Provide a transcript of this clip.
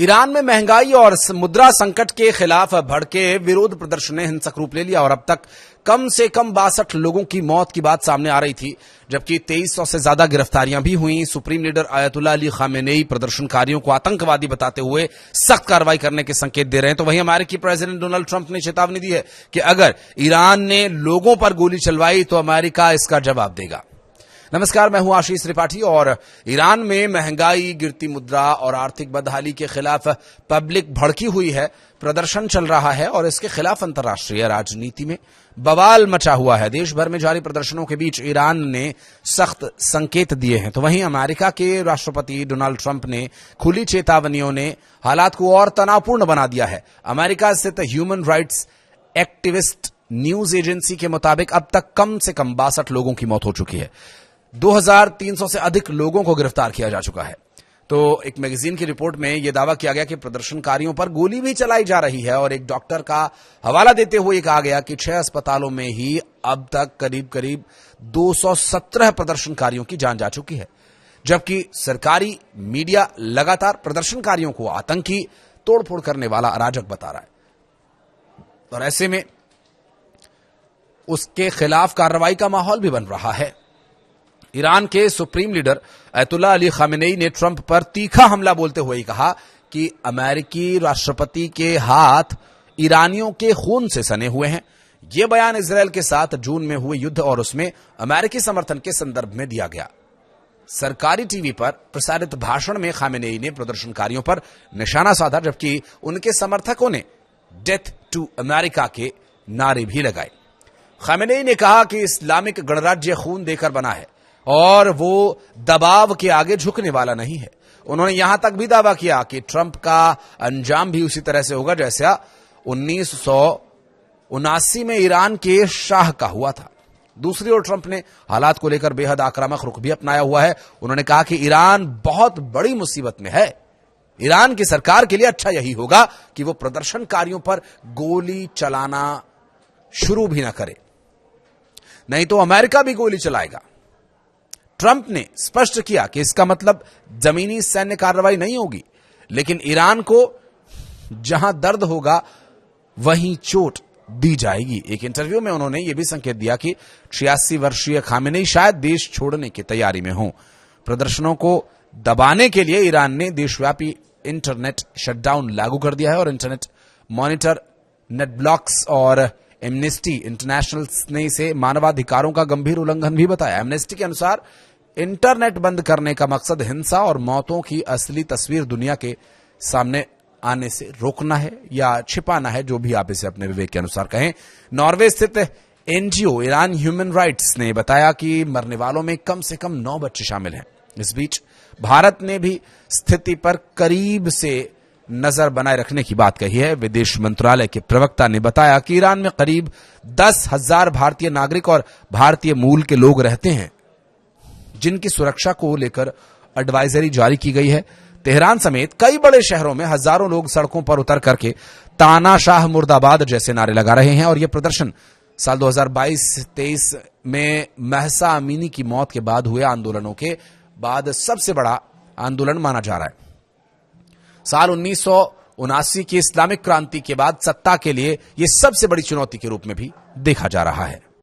Iran में महंगाई और मुद्रा संकट के खिलाफ भड़के विरोध प्रदर्शन ने हिंसक रूप ले लिया और अब तक कम से कम 62 लोगों की मौत की बात सामने आ रही थी, जबकि 2300 से ज्यादा गिरफ्तारियां भी हुई। Supreme leader Ayatollah Ali Khamenei प्रदर्शनकारियों को आतंकवादी बताते हुए सख्त कार्रवाई करने के संकेत दे रहे हैं, तो वहीं अमेरिकी प्रेसिडेंट डोनाल्ड ट्रंप ने चेतावनी दी है कि अगर ईरान ने लोगों पर गोली चलवाई तो अमेरिका इसका जवाब देगा। नमस्कार, मैं हूं आशीष त्रिपाठी और ईरान में महंगाई, गिरती मुद्रा और आर्थिक बदहाली के खिलाफ पब्लिक भड़की हुई है, प्रदर्शन चल रहा है और इसके खिलाफ अंतर्राष्ट्रीय राजनीति में बवाल मचा हुआ है। देश भर में जारी प्रदर्शनों के बीच ईरान ने सख्त संकेत दिए हैं, तो वहीं अमेरिका के राष्ट्रपति डोनाल्ड ट्रंप ने खुली चेतावनियों ने हालात को और तनावपूर्ण बना दिया है। अमेरिका स्थित human rights activist news agency के मुताबिक अब तक कम से कम 62 लोगों की मौत हो चुकी है। 2300 से अधिक लोगों को गिरफ्तार किया जा चुका है। तो एक मैगजीन की रिपोर्ट में यह दावा किया गया कि प्रदर्शनकारियों पर गोली भी चलाई जा रही है और एक डॉक्टर का हवाला देते हुए कहा गया कि 6 अस्पतालों में ही अब तक करीब 217 प्रदर्शनकारियों की जान जा चुकी है, जबकि सरकारी मीडिया लगातार प्रदर्शनकारियों को आतंकी, तोड़फोड़ करने वाला अराजक बता रहा है और ऐसे में उसके खिलाफ कार्रवाई का माहौल भी बन रहा है। ईरान के supreme leader Ayatollah Ali Khamenei ने ट्रंप पर तीखा हमला बोलते हुए कहा कि अमेरिकी राष्ट्रपति के हाथ ईरानियों के खून से सने हुए हैं। यह बयान इजरायल के साथ जून में हुए युद्ध और उसमें अमेरिकी समर्थन के संदर्भ में दिया गया। सरकारी टीवी पर प्रसारित भाषण में खामेनेई ने प्रदर्शनकारियों पर निशाना साधा, जबकि उनके समर्थकों ने डेथ टू अमेरिका के नारे भी लगाए। खामेनेई ने कहा कि इस्लामिक गणराज्य खून देकर बना है और वो दबाव के आगे झुकने वाला नहीं है। उन्होंने यहां तक भी दावा किया कि ट्रंप का अंजाम भी उसी तरह से होगा जैसा 1979 में ईरान के शाह का हुआ था। दूसरी ओर ट्रंप ने हालात को लेकर बेहद आक्रामक रुख भी अपनाया हुआ है। उन्होंने कहा कि ईरान बहुत बड़ी मुसीबत में है। ईरान की सरकार के लिए अच्छा यही होगा कि वो प्रदर्शनकारियों पर गोली चलाना शुरू भी ना करे, नहीं तो अमेरिका भी गोली चलाएगा। ट्रंप ने स्पष्ट किया कि इसका मतलब जमीनी सैन्य कार्रवाई नहीं होगी, लेकिन ईरान को जहां दर्द होगा वहीं चोट दी जाएगी। एक इंटरव्यू में उन्होंने यह भी संकेत दिया कि 86 वर्षीय खामेनेई शायद देश छोड़ने की तैयारी में हों। प्रदर्शनों को दबाने के लिए ईरान ने देशव्यापी इंटरनेट शटडाउन लागू कर दिया है और इंटरनेट मॉनिटर, नेट ब्लॉक्स और एमनेस्टी इंटरनेशनल ने इसे मानवाधिकारों का गंभीर उल्लंघन भी बताया। एमनेस्टी के अनुसार इंटरनेट बंद करने का मकसद हिंसा और मौतों की असली तस्वीर दुनिया के सामने आने से रोकना है या छिपाना है, जो भी आप इसे अपने विवेक के अनुसार कहें। नॉर्वे स्थित एनजीओ ईरान ह्यूमन राइट्स ने बताया कि मरने वालों में कम से कम 9 बच्चे शामिल हैं। इस बीच भारत ने भी स्थिति पर करीब से नजर बनाए रखने की बात कही है। विदेश मंत्रालय के प्रवक्ता ने बताया कि ईरान में करीब 10,000 भारतीय नागरिक और भारतीय मूल के लोग रहते हैं, जिनकी सुरक्षा को लेकर एडवाइजरी जारी की गई है। तेहरान समेत कई बड़े शहरों में हजारों लोग सड़कों पर उतर करके तानाशाह मुर्दाबाद जैसे नारे लगा रहे हैं और यह प्रदर्शन साल 2022-23 में महसा अमीनी की मौत के बाद हुए आंदोलनों के बाद सबसे बड़ा आंदोलन माना जा रहा है। साल 1979 की इस्लामिक क्रांति के बाद सत्ता के लिए यह सबसे बड़ी चुनौती के रूप में भी देखा जा रहा है।